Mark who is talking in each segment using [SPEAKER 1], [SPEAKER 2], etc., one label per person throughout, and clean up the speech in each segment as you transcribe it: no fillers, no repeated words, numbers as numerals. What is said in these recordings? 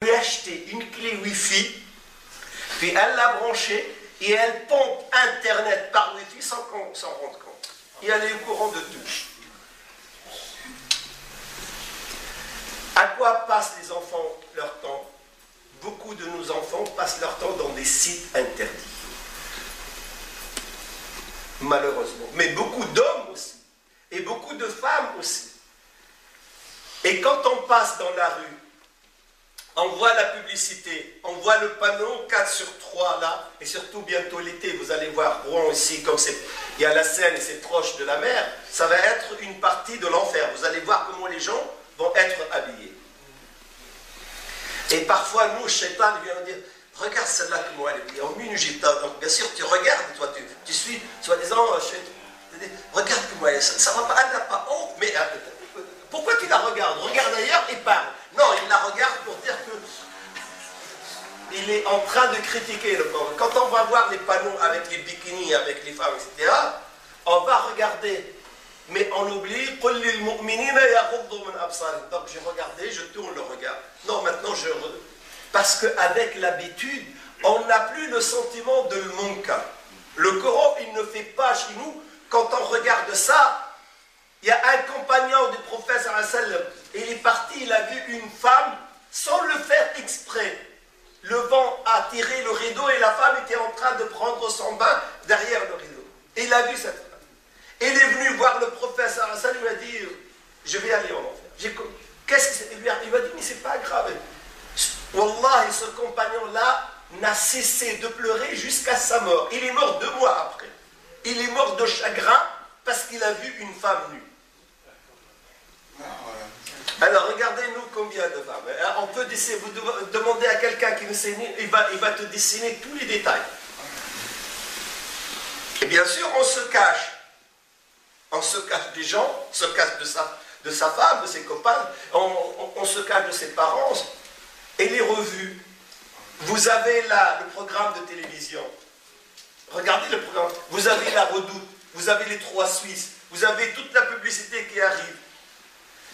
[SPEAKER 1] lui acheter une clé Wi-Fi, puis elle l'a branchée et elle pompe Internet par Wi-Fi sans qu'on s'en rende compte. Et elle est au courant de tout. À quoi passent les enfants leur temps? Beaucoup de nos enfants passent leur temps dans des sites interdits. Malheureusement. Mais beaucoup d'hommes aussi. Et beaucoup de femmes aussi. Et quand on passe dans la rue, on voit la publicité, on voit le panneau 4/3 là, et surtout bientôt l'été, vous allez voir Rouen ici, comme il y a la Seine et c'est proche de la mer, ça va être une partie de l'enfer. Vous allez voir comment les gens vont être habillés. Et parfois, nous, Shaitan vient nous dire, regarde celle-là comment elle est habillée, en minugita. Donc bien sûr, tu regardes, toi, tu suis, soi-disant, regarde comment elle est, ça va pas, elle n'a pas honte, mais pourquoi tu la regardes? Regarde ailleurs et parle. Non, il la regarde pour dire que il est en train de critiquer le pauvre. Quand on va voir les panneaux avec les bikinis, avec les femmes, etc., on va regarder. Mais on oublie, donc j'ai regardé, je tourne le regard. Non, maintenant parce qu'avec l'habitude, on n'a plus le sentiment de l'munka. Le Coran, il ne fait pas chez nous, quand on regarde ça, il y a un compagnon du prophète et il est parti, il a vu une femme sans le faire exprès. Le vent a tiré le rideau et la femme était en train de prendre son bain derrière le rideau. Et il a vu cette femme. Et il est venu voir le prophète il lui a dit, je vais aller en enfer. Qu'est-ce que c'est? Il lui a dit, mais c'est pas grave. Wallah, ce compagnon-là n'a cessé de pleurer jusqu'à sa mort. Il est mort 2 mois après. Il est mort de chagrin parce qu'il a vu une femme nue. Alors, regardez-nous combien de femmes. On peut dessiner, vous demandez à quelqu'un qui nous dessine, il va te dessiner tous les détails. Et bien sûr, on se cache. On se cache des gens, on se cache de sa femme, de ses copains, on se cache de ses parents. Et les revues. Vous avez là le programme de télévision. Regardez le programme. Vous avez la Redoute, vous avez les 3 Suisses, vous avez toute la publicité qui arrive.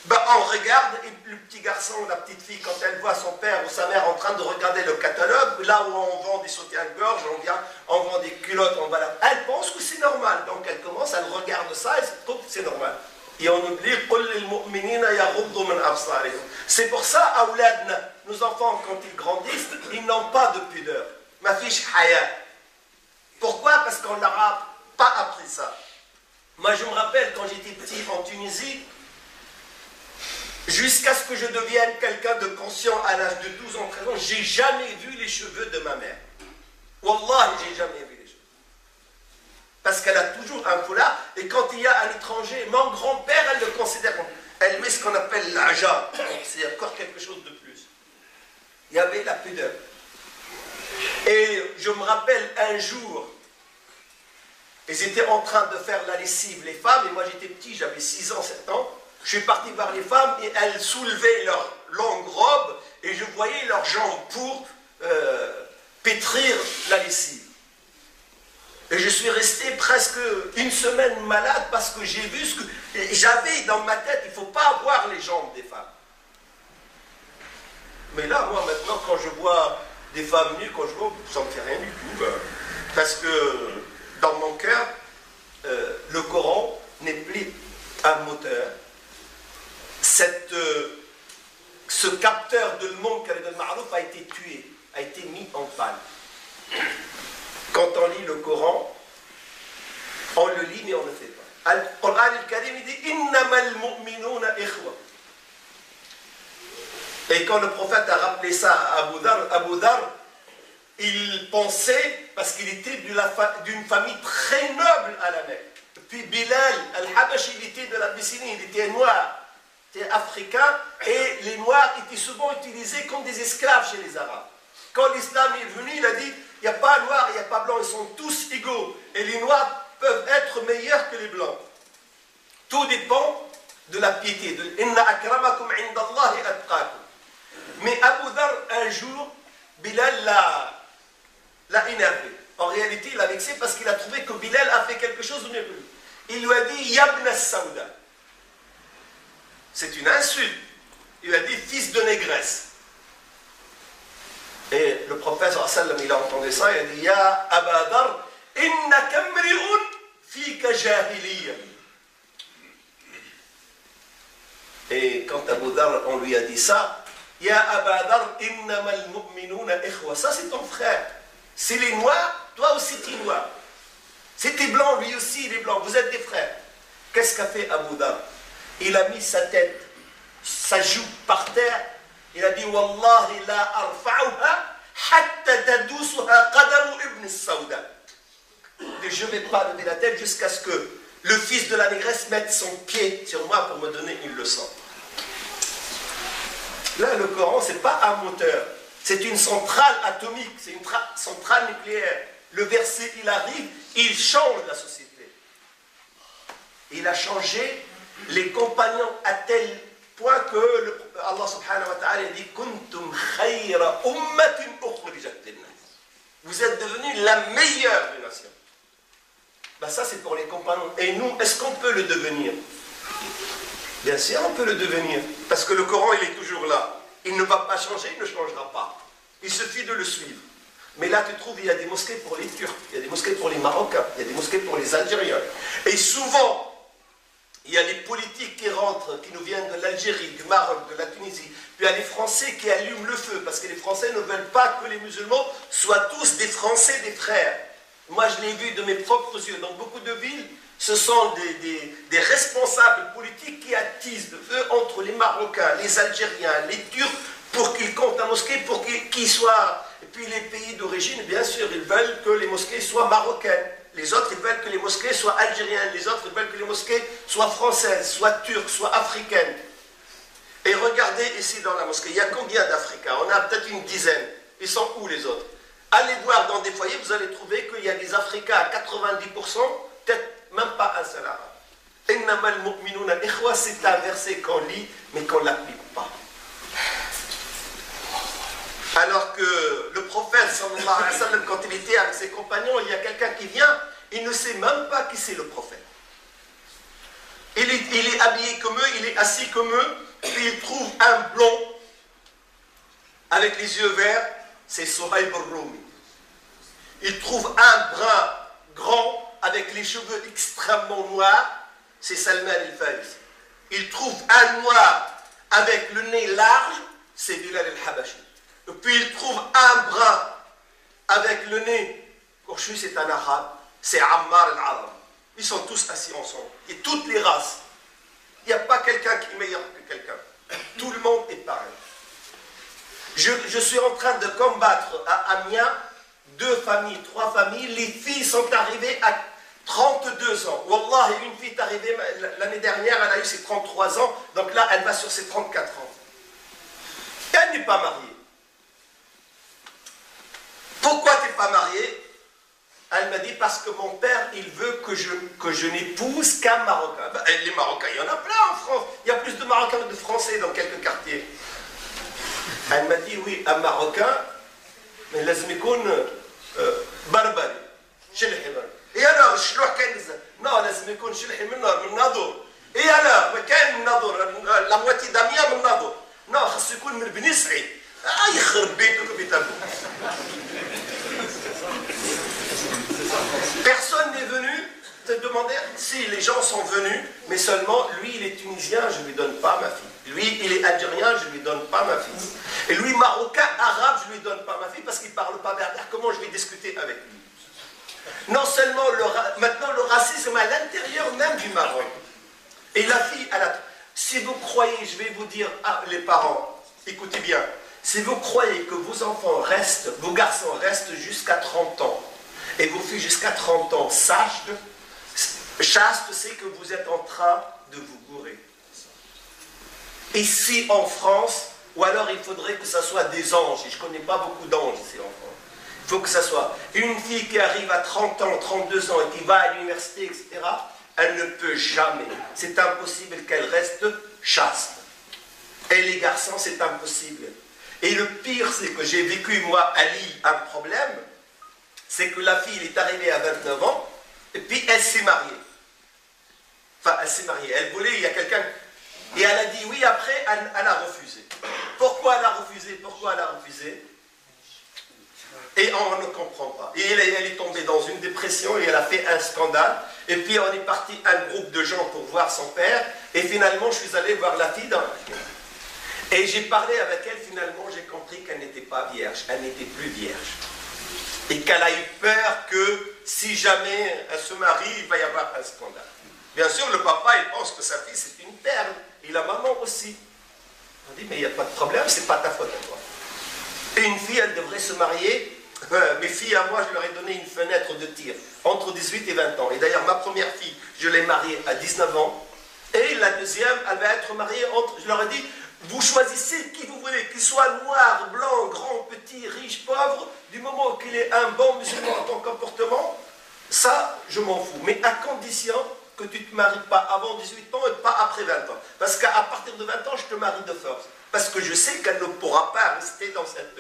[SPEAKER 1] Ben, on regarde, et le petit garçon, la petite fille, quand elle voit son père ou sa mère en train de regarder le catalogue, là où on vend des soutiens-gorge, on vend des culottes, elle pense que c'est normal. Donc elle commence, elle regarde ça, et elle trouve que c'est normal. Et on oublie, c'est pour ça, Aouladna, nos enfants, quand ils grandissent, ils n'ont pas de pudeur. Ma fiche haya. Pourquoi? Parce qu'on ne leur a pas appris ça. Moi, je me rappelle, quand j'étais petit en Tunisie, jusqu'à ce que je devienne quelqu'un de conscient à l'âge de 12 ans, 13 ans, j'ai jamais vu les cheveux de ma mère. Wallah, j'ai jamais vu les cheveux. Parce qu'elle a toujours un foulard, et quand il y a un étranger, mon grand-père, elle le considère comme... Elle met ce qu'on appelle l'aja, c'est encore quelque chose de plus. Il y avait la pudeur. Et je me rappelle un jour, ils étaient en train de faire la lessive, les femmes, et moi j'étais petit, j'avais 6 ans, 7 ans, je suis parti voir les femmes et elles soulevaient leurs longues robes et je voyais leurs jambes pour pétrir la lessive. Et je suis resté presque 1 semaine malade parce que j'ai vu ce que... J'avais dans ma tête, il ne faut pas voir les jambes des femmes. Mais là, moi maintenant, quand je vois des femmes nues, quand je vois, ça ne me fait rien du tout. Parce que dans mon cœur, le Coran n'est plus un moteur. Ce capteur de l'munkar et de l'ma'rouf a été tué, a été mis en panne. Quand on lit le Coran, on le lit mais on ne le fait pas. Le Coran al-Karim il dit innamal mu'minuna ikhwa. Et quand le prophète a rappelé ça à Abu Dhar, il pensait, parce qu'il était d'une famille très noble à la Mecque. Puis Bilal al-Habashi, il était de l'Abyssinie, il était noir. C'était africain, et les Noirs étaient souvent utilisés comme des esclaves chez les Arabes. Quand l'islam est venu, il a dit, il n'y a pas noir, il n'y a pas blanc, ils sont tous égaux. Et les Noirs peuvent être meilleurs que les Blancs. Tout dépend de la piété. De Inna akramakum indallahi atqakum. Mais Abu Dhar, un jour, Bilal l'a énervé. En réalité, il a vexé parce qu'il a trouvé que Bilal a fait quelque chose de mieux que lui. Il lui a dit, Yabna Saouda. C'est une insulte. Il a dit fils de négresse. le prophète sallam, il a entendu ça, il a dit Ya Aba Dhar, innaka mri'un fika jahiliya. Et quand Abu Dhar, on lui a dit ça, Ya Aba Dhar, innamal mu'minuna ikhwa. Ça, c'est ton frère. C'est les noirs, toi aussi tu es noir. C'est tes blancs, lui aussi il est blanc. Vous êtes des frères. Qu'est-ce qu'a fait Abu Dhar? Il a mis sa tête, sa joue par terre. Il a dit Wallahi la arfa'uha hatta tadusuha qadamu ibn Sauda. Je ne vais pas lever la tête jusqu'à ce que le fils de la négresse mette son pied sur moi pour me donner une leçon. Là, le Coran, ce n'est pas un moteur. C'est une centrale atomique, c'est une centrale nucléaire. Le verset, il arrive, il change la société. Il a changé les compagnons à tel point que Allah subhanahu wa ta'ala dit Kuntum khayra ummatin ukhrijat lin-nas. Vous êtes devenus la meilleure des nations. Ben ça, c'est pour les compagnons. Et nous, est-ce qu'on peut le devenir? Bien sûr, on peut le devenir. Parce que le Coran, il est toujours là. Il ne va pas changer, il ne changera pas. Il suffit de le suivre. Mais là, tu trouves, il y a des mosquées pour les Turcs, il y a des mosquées pour les Marocains, il y a des mosquées pour les Algériens. Et souvent, il y a les politiques qui rentrent, qui nous viennent de l'Algérie, du Maroc, de la Tunisie. Puis il y a les Français qui allument le feu, parce que les Français ne veulent pas que les musulmans soient tous des Français, des frères. Moi, je l'ai vu de mes propres yeux. Dans beaucoup de villes, ce sont des responsables politiques qui attisent le feu entre les Marocains, les Algériens, les Turcs, pour qu'ils comptent la mosquée, pour qu'ils soient... Et puis les pays d'origine, bien sûr, ils veulent que les mosquées soient marocaines. Les autres, ils veulent que les mosquées soient algériennes. Les autres, ils veulent que les mosquées soient françaises, soient turques, soient africaines. Et regardez ici dans la mosquée, il y a combien d'Africains? On a peut-être une dizaine. Ils sont où les autres? Allez voir dans des foyers, vous allez trouver qu'il y a des Africains à 90%, peut-être même pas un seul arabe. Innamal mu'minuna ikhwa, c'est un verset qu'on lit, mais qu'on ne l'applique pas. Alors que le prophète, sallallahu alayhi wa sallam, quand il était avec ses compagnons, il y a quelqu'un qui vient, il ne sait même pas qui c'est le prophète. Il est habillé comme eux, il est assis comme eux, puis il trouve un blond avec les yeux verts, c'est Suhayb al-Rumi. Il trouve un brun grand avec les cheveux extrêmement noirs, c'est Salman al-Farisi. Il trouve un noir avec le nez large, c'est Bilal al-Habashi. Et puis il trouve un brun avec le nez courchu, c'est un arabe, c'est Ammar al-Arab. Ils sont tous assis ensemble. Et toutes les races. Il n'y a pas quelqu'un qui est meilleur que quelqu'un. Tout le monde est pareil. Je suis en train de combattre à Amiens 2 familles, 3 familles. Les filles sont arrivées à 32 ans. Wallah, une fille est arrivée l'année dernière, elle a eu ses 33 ans. Donc là, elle va sur ses 34 ans. Elle n'est pas mariée. Pourquoi tu n'es pas mariée? Elle m'a dit parce que mon père, il veut que je n'épouse qu'un Marocain. Ben, les Marocains, il y en a plein en France. Il y a plus de Marocains que de Français dans quelques quartiers. Elle m'a dit oui, un Marocain, mais لازم يكون بربري شلحي بربري. Et alors, شلوح كان non, لازم يكون شلحي من ناظور. Et alors, ما كان من ناظور la moitié d'Amiens من ناظور. Non, خاص يكون من بني سعيد. يخرب بيتك وبيت أبوك. Personne n'est venu te demander si les gens sont venus, mais seulement lui il est tunisien, je ne lui donne pas ma fille. Lui il est algérien, je ne lui donne pas ma fille. Et lui marocain, arabe, je ne lui donne pas ma fille parce qu'il ne parle pas berbère. Comment je vais discuter avec lui? Non seulement maintenant le racisme à l'intérieur même du Maroc. Et la fille, si vous croyez, je vais vous dire, les parents, écoutez bien, si vous croyez que vos enfants restent, vos garçons restent jusqu'à 30 ans, et vos filles jusqu'à 30 ans chaste, c'est que vous êtes en train de vous gourer. Ici en France, ou alors il faudrait que ce soit des anges, et je ne connais pas beaucoup d'anges ici en France. Il faut que ce soit une fille qui arrive à 30 ans, 32 ans et qui va à l'université, etc., elle ne peut jamais. C'est impossible qu'elle reste chaste. Et les garçons, c'est impossible. Et le pire, c'est que j'ai vécu, moi, à Lille, un problème, c'est que la fille, elle est arrivée à 29 ans, et puis elle s'est mariée. Enfin, elle s'est mariée. Elle voulait, il y a quelqu'un... Et elle a dit oui, après, elle a refusé. Pourquoi elle a refusé? Pourquoi elle a refusé? Et on ne comprend pas. Et elle est tombée dans une dépression et elle a fait un scandale. Et puis on est parti un groupe de gens pour voir son père. Et finalement, je suis allé voir la fille dans la... Et j'ai parlé avec elle. Finalement, j'ai compris qu'elle n'était pas vierge. Elle n'était plus vierge. Et qu'elle a eu peur que si jamais elle se marie, il va y avoir un scandale. Bien sûr, le papa, il pense que sa fille, c'est une perle. Et la maman aussi. On dit, mais il n'y a pas de problème, c'est pas ta faute à toi. Et une fille, elle devrait se marier. Mes filles à moi, je leur ai donné une fenêtre de tir entre 18 et 20 ans. Et d'ailleurs, ma première fille, je l'ai mariée à 19 ans. Et la deuxième, elle va être mariée entre... Je leur ai dit, vous choisissez qui vous voulez, qu'il soit noir, blanc, grand, petit, riche, pauvre. Du moment qu'il ait un bon musulman en ton comportement, ça, je m'en fous. Mais à condition que tu ne te maries pas avant 18 ans et pas après 20 ans. Parce qu'à partir de 20 ans, je te marie de force. Parce que je sais qu'elle ne pourra pas rester dans cette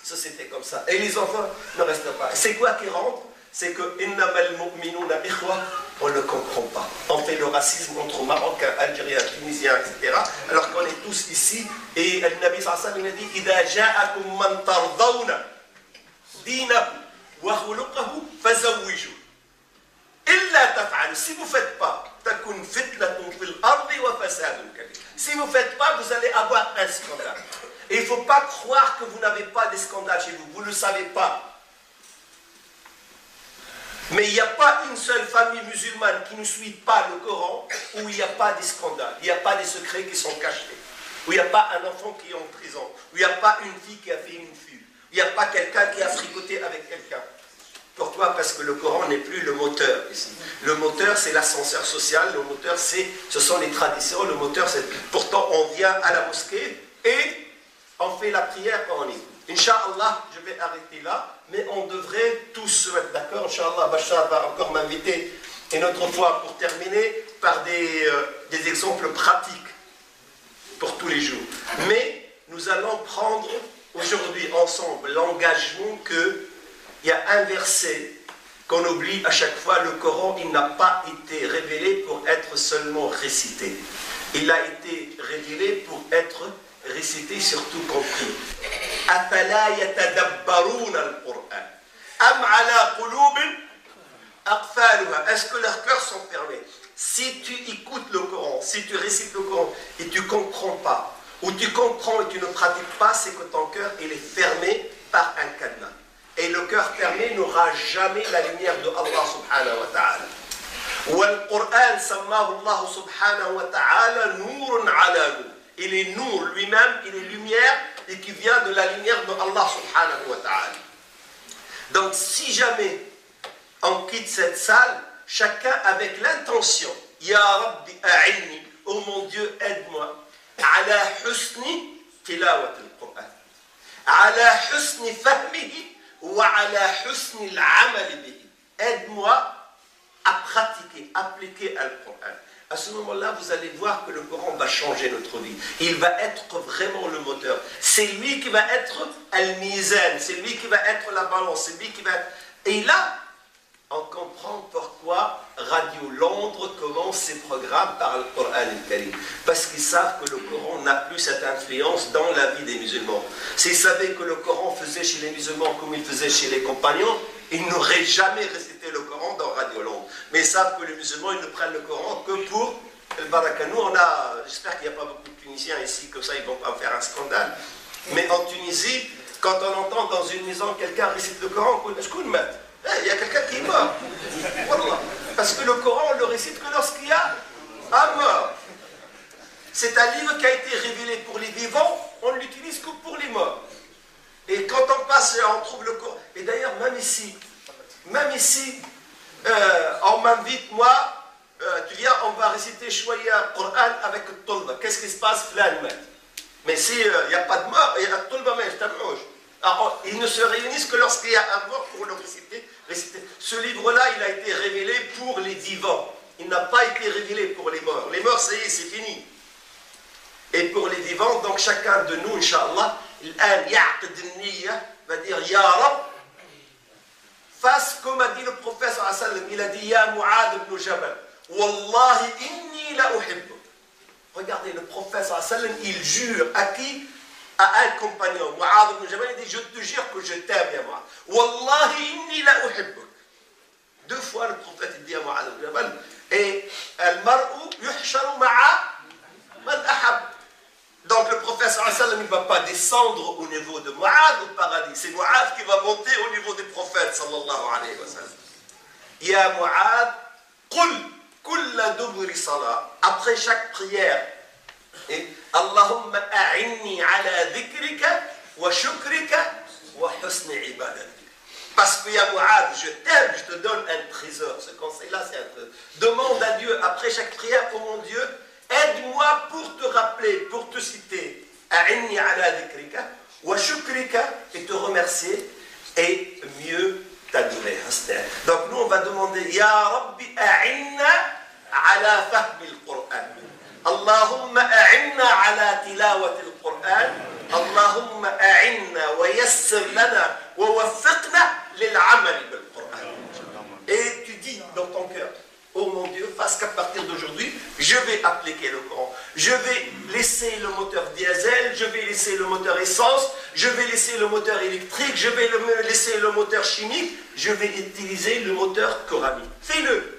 [SPEAKER 1] société comme ça. Et les enfants ne restent pas. C'est quoi qui rentre? C'est que on ne comprend pas. On fait le racisme entre Marocains, Algériens, Tunisiens, etc. Alors qu'on est tous ici. Et le Nabi sallallahu alayhi wa sallam a dit إِذَا جَاءَكُمْ مَنْ تَرْضَوْنَ دِينَهُ وَخُلُقَهُ فَزَوِّجُوا إِلَّا تَفْعَلُوا. Si vous ne faites pas, تَكُنْ فِتْنَةٌ فِي الْأَرْضِ وَفَسَادٌ كَبِيرٌ. Si vous ne faites pas, vous allez avoir un scandale. Et il ne faut pas croire que vous n'avez pas des scandales chez vous. Vous ne le savez pas. Mais il n'y a pas une seule famille musulmane qui ne suit pas le Coran où il n'y a pas des scandales, il n'y a pas des secrets qui sont cachés, où il n'y a pas un enfant qui est en prison, où il n'y a pas une fille qui a fait une fugue, où il n'y a pas quelqu'un qui a fricoté avec quelqu'un. Pourquoi? Parce que le Coran n'est plus le moteur ici. Le moteur, c'est l'ascenseur social, le moteur, ce sont les traditions, le moteur, c'est... Pourtant, on vient à la mosquée et on fait la prière quand on écoute. Inch'Allah, je vais arrêter là, mais on devrait tous se mettre d'accord. Inch'Allah, Bachar va encore m'inviter une autre fois pour terminer par des exemples pratiques pour tous les jours. Mais nous allons prendre aujourd'hui ensemble l'engagement qu'il y a un verset qu'on oublie à chaque fois. Le Coran, il n'a pas été révélé pour être seulement récité. Il a été révélé pour être récité, surtout compris. أَفَلَا يَتَدَبَّرُونَ الْقُرْآنَ أَمْ عَلَى قُلُوبٍ أَقْفَالُهَا. Est-ce que leurs cœurs sont fermés? Si tu écoutes le Coran, si tu récites le Coran et tu ne comprends pas, ou tu comprends et tu ne pratiques pas, c'est que ton cœur il est fermé par un cadenas. Et le cœur fermé n'aura jamais la lumière de Allah subhanahu wa ta'ala. وَالْقُرْآنَ سَمَّاهُ اللَّهُ سُبْحَانَهُ وَتَعَالَى نُورٌ عَلَى نُورٍ. Il est nour lui-même, il est lumière et qui vient de la lumière de Allah subhanahu wa ta'ala. Donc si jamais on quitte cette salle, chacun avec l'intention, Ya Rabbi a'inni, oh mon Dieu aide-moi, ala husni tilawat al-Qur'an, ala husni fahmihi wa ala husni al-amal bihi. Aide-moi à pratiquer, appliquer al-Qur'an. À ce moment-là, vous allez voir que le Coran va changer notre vie. Il va être vraiment le moteur. C'est lui qui va être al-mizan, c'est lui qui va être la balance, c'est lui qui va être... Et là, on comprend pourquoi Radio Londres commence ses programmes par le Coran al-Karim. Parce qu'ils savent que le Coran n'a plus cette influence dans la vie des musulmans. S'ils savaient que le Coran faisait chez les musulmans comme il faisait chez les compagnons, ils n'auraient jamais récité le Coran dans Radio Londres. Mais ils savent que les musulmans, ils ne prennent le Coran que pour le baraka. Nous, j'espère qu'il n'y a pas beaucoup de Tunisiens ici, comme ça ils ne vont pas faire un scandale. Mais en Tunisie, quand on entend dans une maison quelqu'un récite le Coran, il y a quelqu'un qui est mort. Wallah. Parce que le Coran, on le récite que lorsqu'il y a un mort. C'est un livre qui a été révélé pour les vivants, on ne l'utilise que pour les morts. Et quand on passe, on trouve le Coran. Et d'ailleurs, même ici, on m'invite, moi, tu viens, on va réciter Shwaya Coran avec le Tolba. Qu'est-ce qui se passe? Mais s'il n'y a pas de mort, il y a le Tolba, mais je t'amoche. Alors, ils ne se réunissent que lorsqu'il y a un mort pour le réciter. Ce livre-là, il a été révélé pour les vivants. Il n'a pas été révélé pour les morts. Les morts, ça y est, c'est fini. Et pour les vivants, donc chacun de nous, Inch'Allah, va dire Ya Rab, face comme a dit le prophète, il a dit Ya Mu'ad ibn Jabal, Wallahi inni la uhibbu. Regardez, le prophète, il jure à qui? à un compagnon, Mu'adh ibn Jabal, il dit, je te jure que je t'aime, ya Mu'adh. Wallahi inni la uhibbuk. 2 fois le prophète dit à Mu'adh ibn Jabal, et al-mar'u yuhsharu ma'a man ahab. Donc le prophète sallallahu alayhi wa sallam, il ne va pas descendre au niveau de Mu'adh au paradis. C'est Mu'adh qui va monter au niveau des prophètes sallallahu alayhi wa sallam. Ya Mu'adh, qul kulla dubri salat. Après chaque prière, Allahumma a'inni ala dhikrika wa shukrika wa husni ibadatik. Parce que ya Mu'adh, je t'aime, je te donne un trésor. Ce conseil-là, c'est un trésor. Demande à Dieu, après chaque prière, oh mon Dieu, aide-moi pour te rappeler, pour te citer. A'inni ala dhikrika wa shukrika, et te remercier, et mieux t'adorer. Donc nous, on va demander, Ya Rabbi a'inna ala fahmi al-Qur'an. Allahumma a'inna ala tilawati al-Qur'an. Allahumma a'inna wa yassir lana wa waffiqna lil'amal bil-Qur'an. Et tu dis dans ton cœur, oh mon Dieu, fasse qu'à partir d'aujourd'hui, je vais appliquer le Coran. Je vais laisser le moteur diesel, je vais laisser le moteur essence, je vais laisser le moteur électrique, je vais laisser le moteur chimique, je vais utiliser le moteur coranique. Fais-le.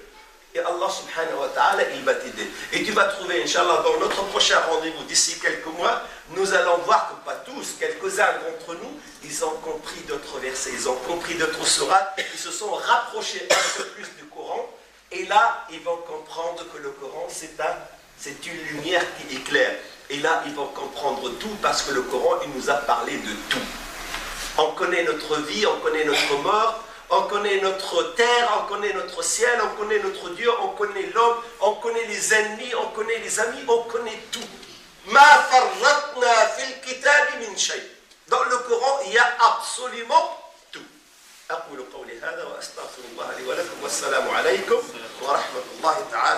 [SPEAKER 1] Et Allah subhanahu wa ta'ala, il va t'aider. Et tu vas trouver, Inch'Allah, dans notre prochain rendez-vous d'ici quelques mois, nous allons voir que pas tous, quelques-uns d'entre nous, ils ont compris d'autres versets, ils ont compris d'autres sourates, ils se sont rapprochés un peu plus du Coran. Et là, ils vont comprendre que le Coran, c'est une lumière qui éclaire. Et là, ils vont comprendre tout parce que le Coran, il nous a parlé de tout. On connaît notre vie, on connaît notre mort, on connaît notre terre, on connaît notre ciel, on connaît notre Dieu, on connaît l'homme, on connaît les ennemis, on connaît les amis, on connaît tout. Ma farratna fil kitabi min shay. Dans le Coran, il y a absolument tout. أقول قولي هذا وأستغفر الله لي ولكم والسلام عليكم ورحمة الله تعالى